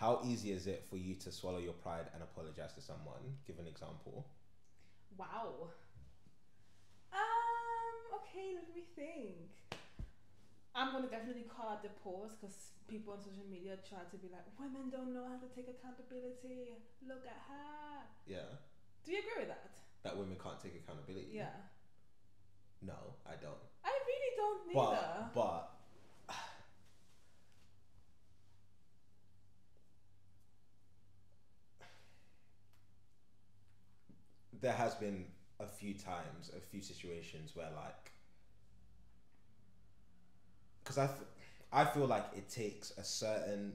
how easy is it for you to swallow your pride and apologize to someone? Give an example. Wow. Okay, let me think. I'm gonna definitely call out the pause because people on social media try to be like, women don't know how to take accountability. Look at her. Yeah. Do you agree with that? That women can't take accountability. Yeah. No, I don't. I really don't neither. But there has been a few times, a few situations where like, because I feel like it takes a certain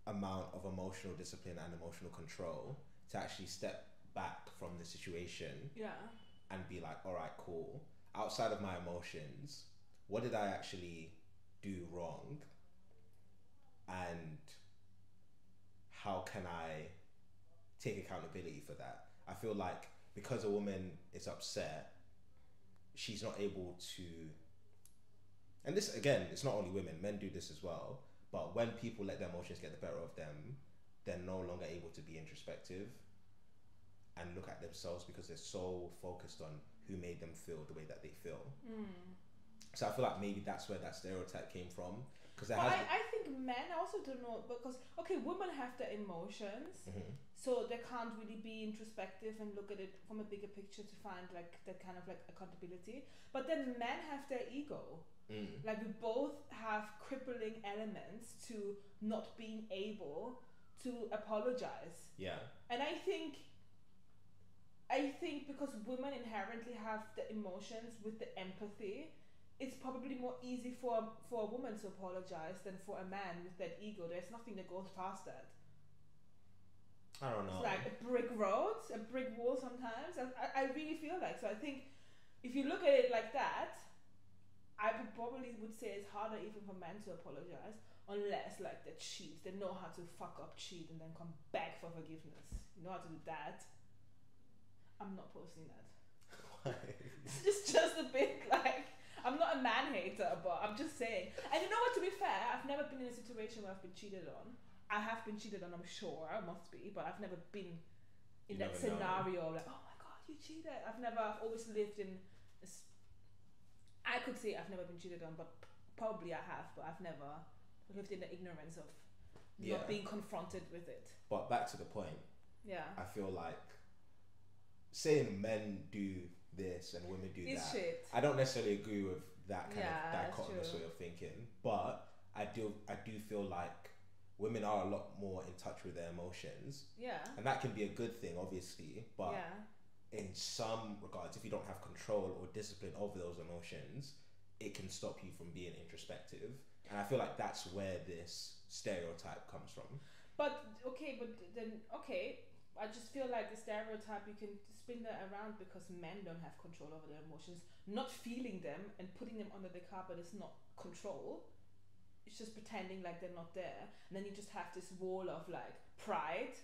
amount of emotional discipline and emotional control to actually step back from the situation Yeah. and be like, all right, cool. Outside of my emotions, what did I actually do wrong? And how can I take accountability for that? I feel like because a woman is upset, she's not able to, and this again, it's not only women, men do this as well, but when people let their emotions get the better of them, they're no longer able to be introspective and look at themselves because they're so focused on who made them feel the way that they feel. So I feel like maybe that's where that stereotype came from. Because I think men, I also don't know, because okay, women have their emotions, so they can't really be introspective and look at it from a bigger picture to find like that kind of like accountability. But then men have their ego. Like we both have crippling elements to not being able to apologize. Yeah. And I think because women inherently have the emotions with the empathy, it's probably more easy for a woman to apologize than for a man with that ego. There's nothing that goes past that. I don't know. It's like a brick road, a brick wall sometimes. I really feel like, so I think if you look at it like that, I probably would say it's harder even for men to apologize unless like they cheat. They know how to fuck up, cheat, and then come back for forgiveness. You know how to do that. I'm not posting that. Why? It's just a bit like, I'm not a man hater, but I'm just saying. And you know what, to be fair, I've never been in a situation where I've been cheated on. I have been cheated on, I'm sure, I must be, but I've never been in that scenario like, oh my god, you cheated. I've always lived in this, I could say I've never been cheated on, but probably I have, but I've never lived in the ignorance of not being confronted with it. But back to the point. Yeah. I feel like saying men do this and women do It's that. shit. I don't necessarily agree with that kind of that's dichotomous true. way of thinking, but I do feel like women are a lot more in touch with their emotions. Yeah. And that can be a good thing, obviously, but Yeah. in some regards, if you don't have control or discipline over those emotions, it can stop you from being introspective. And I feel like that's where this stereotype comes from. But then I just feel like the stereotype, you can spin that around because men don't have control over their emotions. Not feeling them and putting them under the carpet is not control. It's just pretending like they're not there, and then you just have this wall of like pride,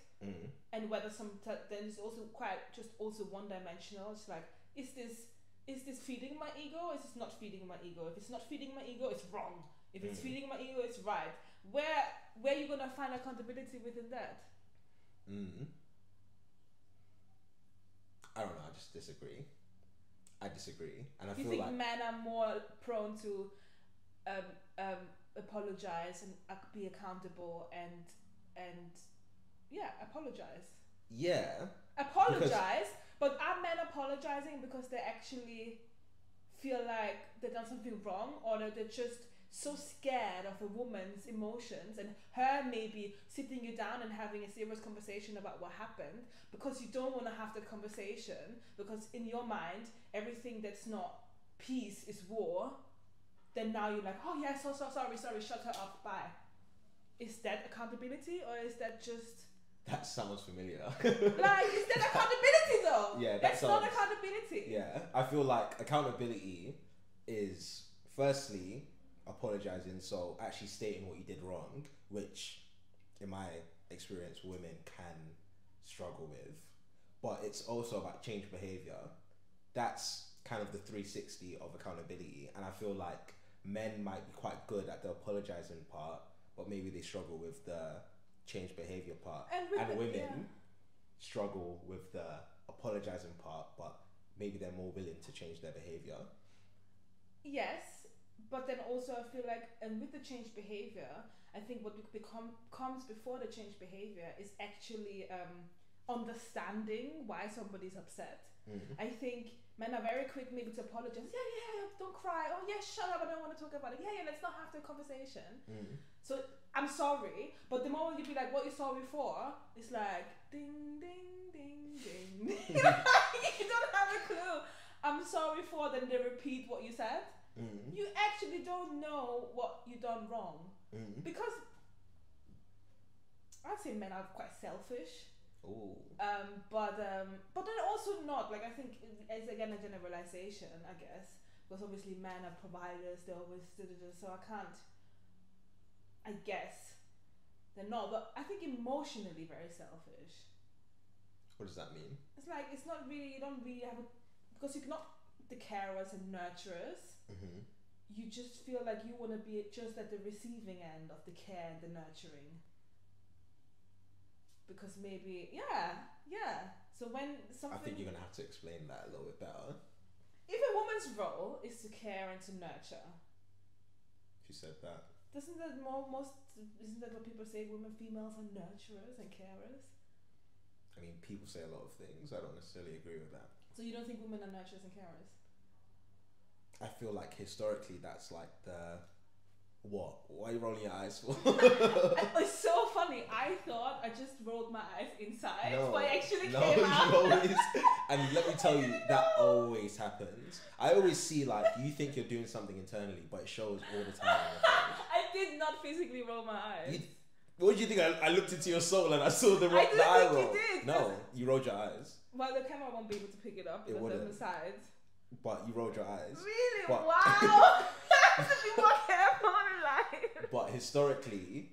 and whether then it's also quite just also one dimensional. It's like, is this feeding my ego? Is this not feeding my ego? If it's not feeding my ego, it's wrong. If it's feeding my ego, it's right. Where are you gonna find accountability within that? I don't know. I just disagree. And I Do you feel think like men are more prone to apologize and be accountable and apologize? yeah, Apologize, but are men apologizing because they actually feel like they've done something wrong, or they're just so scared of a woman's emotions and her maybe sitting you down and having a serious conversation about what happened, because you don't want to have that conversation because in your mind everything that's not peace is war? Then now you're like, oh yeah, sorry, shut her up, bye. Is that accountability, or is that just that sounds familiar. like, is that accountability though? Yeah, that's not accountability. Yeah, I feel like accountability is firstly apologizing, so actually stating what you did wrong, which in my experience women can struggle with, but it's also about change behavior. That's kind of the 360 of accountability, and I feel like men might be quite good at the apologizing part, but maybe they struggle with the change behavior part, And and women yeah. struggle with the apologizing part, but maybe they're more willing to change their behavior. Yes, but then also I feel like, and with the change behavior, I think what comes before the change behavior is actually understanding why somebody's upset. I think men are very quick maybe to apologize. Yeah, yeah, don't cry. Oh, yeah, shut up. I don't want to talk about it. Yeah, yeah, let's not have the conversation. So I'm sorry, but the moment you be like, what you sorry for? It's like ding, ding, ding, ding. You don't have a clue. I'm sorry for. Then they repeat what you said. You actually don't know what you done wrong, because I'd say men are quite selfish. Ooh. But then also not, like, I think it's again a generalization, I guess, because obviously men are providers, they're always so I can't, I guess they're not, but I think emotionally very selfish. What does that mean? It's like, it's not really, you don't really have a, because you're not the carers and nurturers. You just feel like you want to be just at the receiving end of the care and the nurturing. Because maybe, yeah. So when something, I think you're gonna have to explain that a little bit better. if a woman's role is to care and to nurture, She said that. isn't that what people say? Females are nurturers and carers. I mean, people say a lot of things. I don't necessarily agree with that. So you don't think women are nurturers and carers? I feel like historically that's like the what? Why are you rolling your eyes for? It's so funny. I thought I just rolled my eyes inside, but it actually no, came out. You always, and let me tell you, that always happens. I always see like you think you're doing something internally, but it shows all the time. I did not physically roll my eyes. What do you think? I looked into your soul and I saw the I didn't eye think roll. you did. No, you rolled your eyes. Well, the camera won't be able to pick it up because they're on the sides. But you rolled your eyes. Really? But wow! I have to be more careful in life. But historically,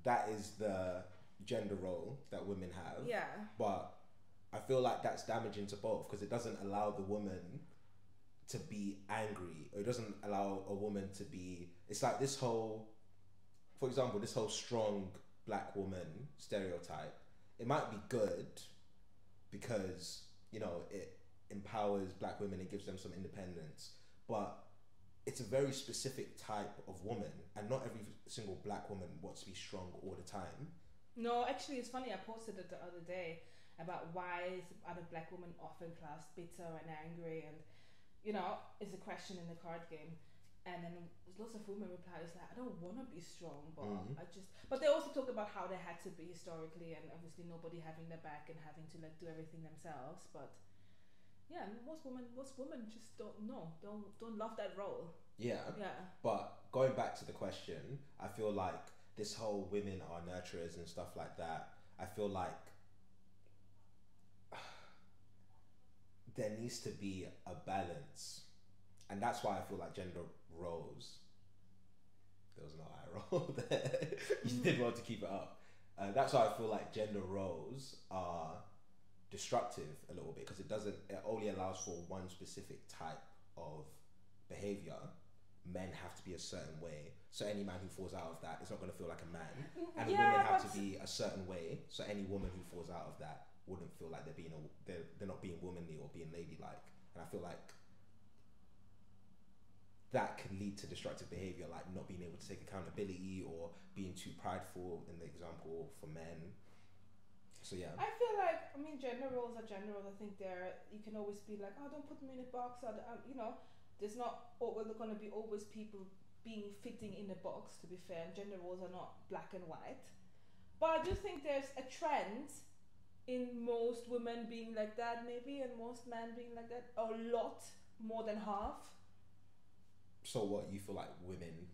that is the gender role that women have. Yeah. But I feel like that's damaging to both because it doesn't allow the woman to be angry, or it doesn't allow a woman to be. It's like this whole, for example, this whole strong black woman stereotype. It might be good because, you know, it empowers black women and gives them some independence, but it's a very specific type of woman, and not every single black woman wants to be strong all the time. No, actually, it's funny. I posted it the other day about why are the black women often classed bitter and angry, and you know, it's a question in the card game. And then lots of women reply, it's like, I don't want to be strong, but I just. But they also talk about how they had to be historically, and obviously nobody having their back and having to like do everything themselves. But yeah, most women just don't love that role. Yeah. But going back to the question, I feel like this whole women are nurturers and stuff like that, I feel like there needs to be a balance. And that's why I feel like gender roles, there was no eye roll there. You did well to keep it up. That's why I feel like gender roles are destructive a little bit, because it only allows for one specific type of behavior. Men have to be a certain way, so any man who falls out of that is not going to feel like a man, and women have to be a certain way, so any woman who falls out of that wouldn't feel like they're not being womanly or being ladylike. And I feel like that can lead to destructive behavior, like not being able to take accountability or being too prideful, in the example for men. So yeah, I feel like, I mean, gender roles are gender roles. I think you can always be like, oh, don't put me in a box, or you know, there's not going to be always people being fitting in a box, to be fair, and gender roles are not black and white. But I do think there's a trend in most women being like that, maybe, and most men being like that, a lot more than half. So what, you feel like women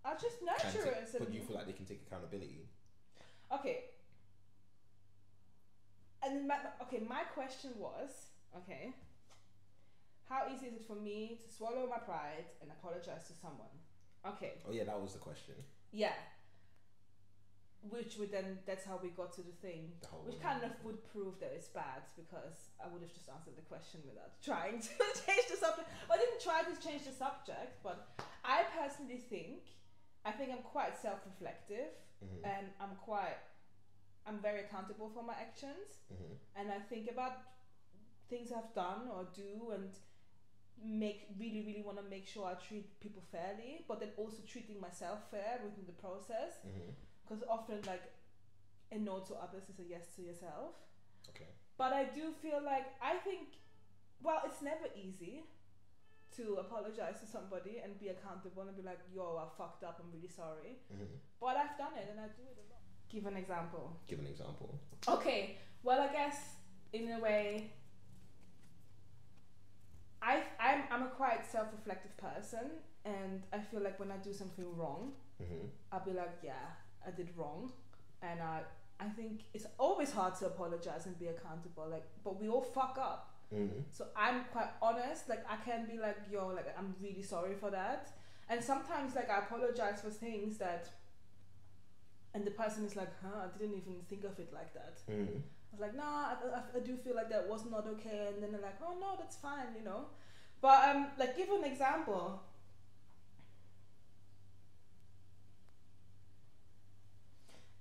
are just nurturers? But you feel like they can take accountability? Okay. And my question was, okay, how easy is it for me to swallow my pride and apologize to someone? Okay. Oh yeah, that was the question. Yeah. Which would then, that's how we got to the thing, which kind of would prove that it's bad, because I would have just answered the question without trying to change the subject. Well, I didn't try to change the subject, but I personally think I'm quite self-reflective, and I'm quite I'm very accountable for my actions, Mm-hmm. and I think about things I've done or do, and really want to make sure I treat people fairly, but then also treating myself fair within the process. Mm-hmm. Because often, like, a no to others is a yes to yourself. Okay. But I do feel like, I think, well, it's never easy to apologize to somebody and be accountable and be like, yo, I fucked up, I'm really sorry. Mm-hmm. But I've done it and I do it a lot. Give an example. Give an example. Okay, well, I guess in a way, I'm a quite self-reflective person, and I feel like when I do something wrong, Mm-hmm. I'll be like, yeah, I did wrong, and I think it's always hard to apologize and be accountable, like, but we all fuck up. Mm-hmm. So I'm quite honest, like I can be like, yo, like I'm really sorry for that, and sometimes like I apologize for things that, and the person is like, huh, I didn't even think of it like that. Mm-hmm. I was like, nah, I do feel like that was not okay, and then they're like, oh no, that's fine, you know. But like, give an example.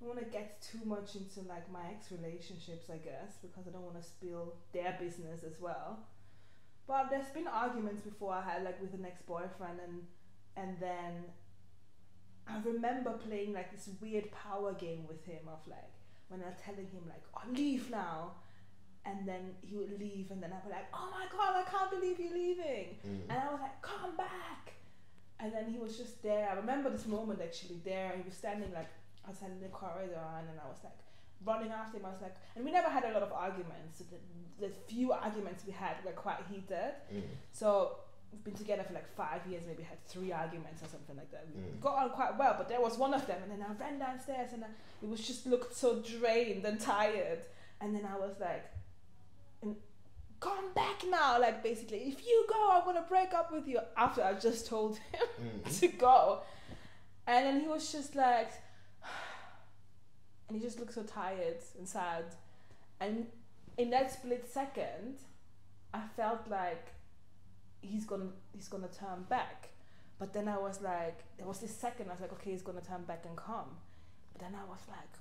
I don't want to get too much into like my ex relationships, I guess, because I don't want to spill their business as well. But there's been arguments before I had like with an ex boyfriend, and then I remember playing like this weird power game with him of like, when I'm telling him like, oh, leave now, and then he would leave, and then I'd be like, oh my god, I can't believe you're leaving. Mm-hmm. And I was like, come back. And then he was just there. I remember this moment actually there. He was standing like outside in the corridor, and then I was like running after him. I was like, and we never had a lot of arguments. So the few arguments we had were quite heated. Mm-hmm. So we've been together for like 5 years, maybe had 3 arguments or something like that. We Mm. got on quite well, but there was one of them, and then I ran downstairs, and it was just looked so drained and tired. And then I was like, come back now, like basically, if you go, I'm gonna break up with you. After I just told him Mm-hmm. to go, and then he was just like, and he just looked so tired and sad. And in that split second, I felt like he's gonna turn back. But then I was like, there was this second I was like, okay, he's gonna turn back and come. But then I was like,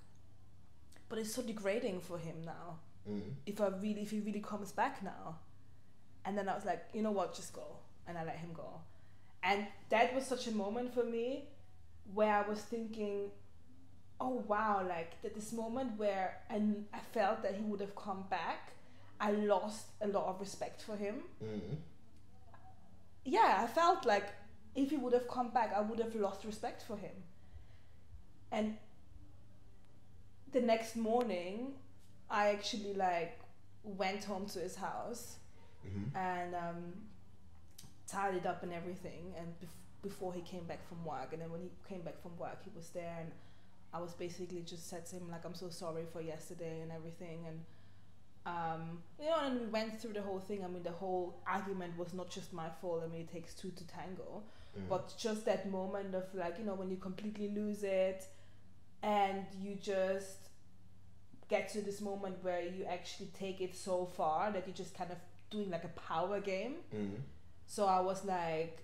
but it's so degrading for him now. Mm-hmm. If he really comes back now. And then I was like, you know what, just go. And I let him go. And that was such a moment for me where I was thinking, oh wow, like that this moment where I felt that he would have come back, I lost a lot of respect for him. Mm-hmm. Yeah, I felt like if he would have come back, I would have lost respect for him. And the next morning, I actually like went home to his house Mm-hmm. and tidied up and everything, and before he came back from work. And then when he came back from work, he was there, and I was basically just said to him like, I'm so sorry for yesterday and everything. And you know, and we went through the whole thing. I mean, the whole argument was not just my fault. I mean, it takes two to tango. Mm-hmm. But just that moment of like, you know, when you completely lose it, and you just get to this moment where you actually take it so far that you're just kind of doing like a power game. Mm-hmm. So I was like,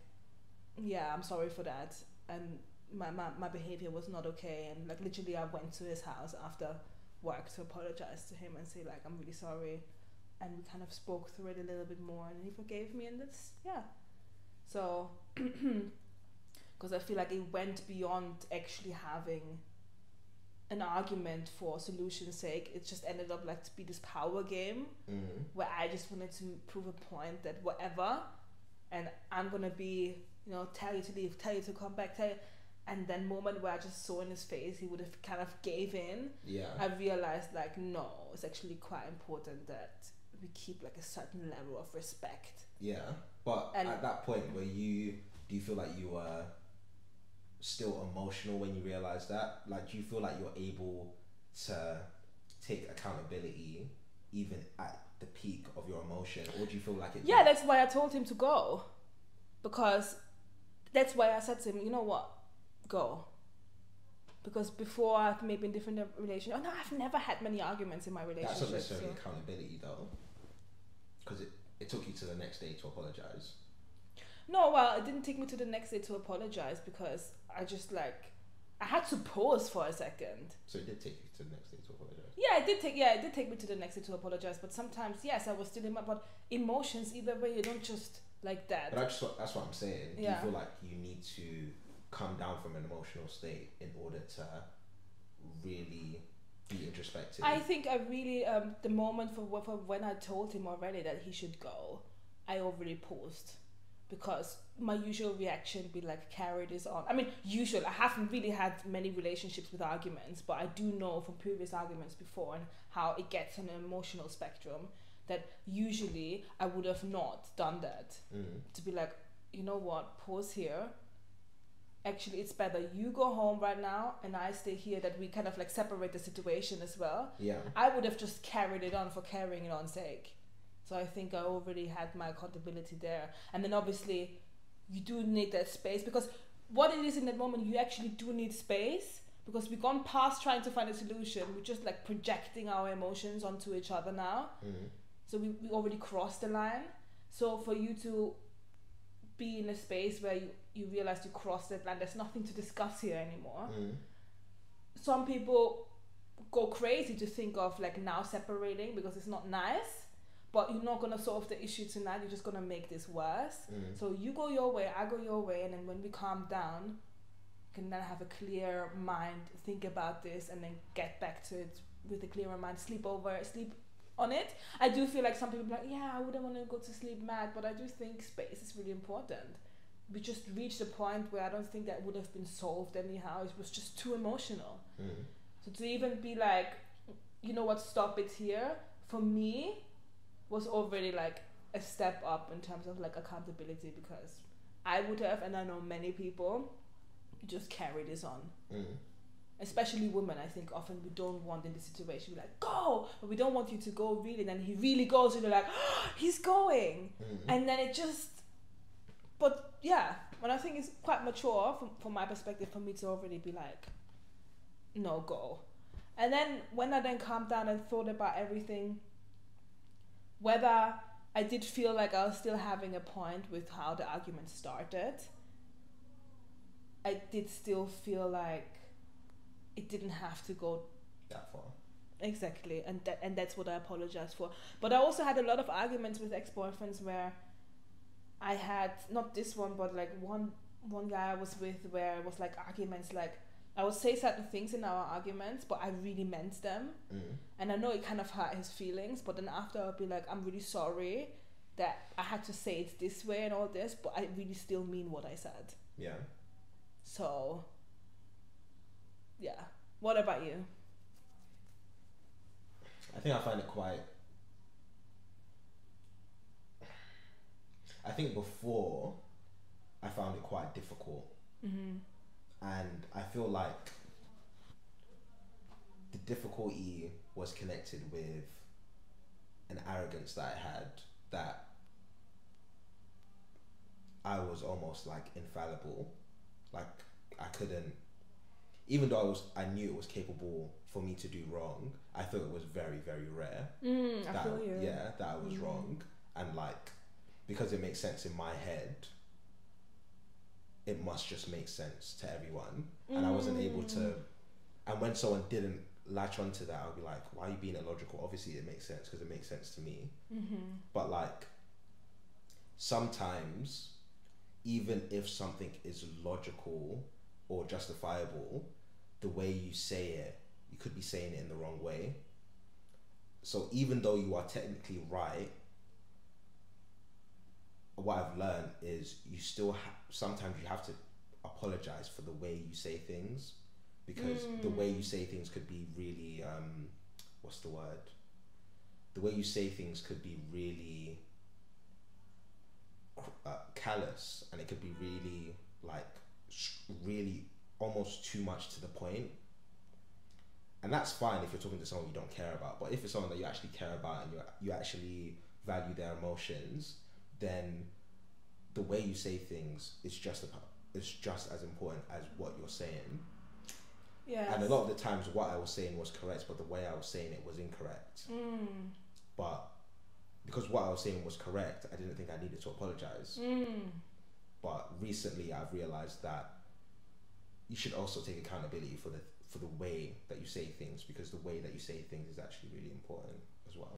yeah, I'm sorry for that, and my behavior was not okay. And like literally I went to his house after work to apologize to him and say like, I'm really sorry, and we kind of spoke through it a little bit more, and he forgave me, and that's, yeah. So because I feel like it went beyond actually having an argument for solution's sake. It just ended up like to be this power game Mm-hmm. where I just wanted to prove a point that whatever, and I'm gonna be, you know, tell you to leave, tell you to come back, tell you. And then moment where I just saw in his face he would have kind of gave in, Yeah. I realized like, no, it's actually quite important that we keep like a certain level of respect. Yeah. But And- at that point, do you feel like you were still emotional when you realized that? Like, do you feel like you're able to take accountability even at the peak of your emotion, or do you feel like it? Yeah, that's why I told him to go, because that's why I said to him, you know what, go. Because before I've maybe in different relationships, I've never had many arguments in my relationship. That's not necessarily so. accountability though, because it took you to the next day to apologize. No, well, it didn't take me to the next day to apologize, because I just like, I had to pause for a second. So it did take you to the next day to apologize. It did take me to the next day to apologize. But sometimes, yes, I was still in my. But emotions, either way, you don't just like that. But that's what I'm saying. Yeah. Do you feel like you need to come down from an emotional state in order to really be introspective? I think I really the moment for when I told him already that he should go, I already paused, because my usual reaction would be like, carry this on. I mean, I haven't really had many relationships with arguments, but I do know from previous arguments before and how it gets on an emotional spectrum, that usually I would have not done that. To be like, you know what, pause here. Actually, it's better you go home right now and I stay here, that we kind of like separate the situation as well. Yeah. I would have just carried it on for carrying it on's sake. So I think I already had my accountability there. And then obviously you do need that space, because what it is in that moment, you actually do need space, because we've gone past trying to find a solution. We're just like projecting our emotions onto each other now. So we already crossed the line. So for you to be in a space where you realize you crossed that line, there's nothing to discuss here anymore. Some people go crazy to think of like now separating, because it's not nice, but you're not going to solve the issue tonight, you're just going to make this worse. So you go your way, I go your way, and then when we calm down, can then have a clear mind, think about this, and then get back to it with a clearer mind, sleep on it. I do feel like some people are like, yeah, I wouldn't want to go to sleep mad, but I do think space is really important. We just reached a point where I don't think that would have been solved anyhow. It was just too emotional. So to even be like, you know what, stop it here, for me was already like a step up in terms of like accountability, because I would have, and I know many people just carry this on. Especially women, I think often we don't want in this situation, we're like, go, but we don't want you to go really, and then he really goes and you're like, oh, he's going. And then it just, but yeah, but I think it's quite mature from my perspective for me to already be like, no, go. And then when I then calmed down and thought about everything, whether I did feel like I was still having a point with how the argument started, I did still feel like it didn't have to go that far. Exactly, and that's what I apologize for. But I also had a lot of arguments with ex-boyfriends where I had, not this one, but like one guy I was with, where it was like arguments, like I would say certain things in our arguments, but I really meant them. And I know it kind of hurt his feelings, but then after I'll be like, I'm really sorry that I had to say it this way and all this, but I really still mean what I said. Yeah. So, yeah. What about you? I think I find it quite... I think before, I found it quite difficult. And I feel like the difficulty was connected with an arrogance that I had, that I was almost like infallible. Like I couldn't, even though I knew it was capable for me to do wrong, I thought it was very, very rare. I feel you. Yeah, that I was wrong. And like, because it makes sense in my head, it must just make sense to everyone. And I wasn't able to, and when someone didn't latch onto that, I'll be like, why are you being illogical? Obviously it makes sense because it makes sense to me. But like, sometimes, even if something is logical or justifiable, the way you say it, you could be saying it in the wrong way. So even though you are technically right, what I've learned is you still sometimes you have to apologize for the way you say things, because the way you say things could be really what's the word? The way you say things could be really callous, and it could be really like really almost too much to the point. And that's fine if you're talking to someone you don't care about, but if it's someone that you actually care about and you actually value their emotions, then the way you say things is just as important as what you're saying. Yes. And a lot of the times what I was saying was correct, but the way I was saying it was incorrect. But because what I was saying was correct, I didn't think I needed to apologize. But recently I've realized that you should also take accountability for the way that you say things, because the way that you say things is actually really important as well.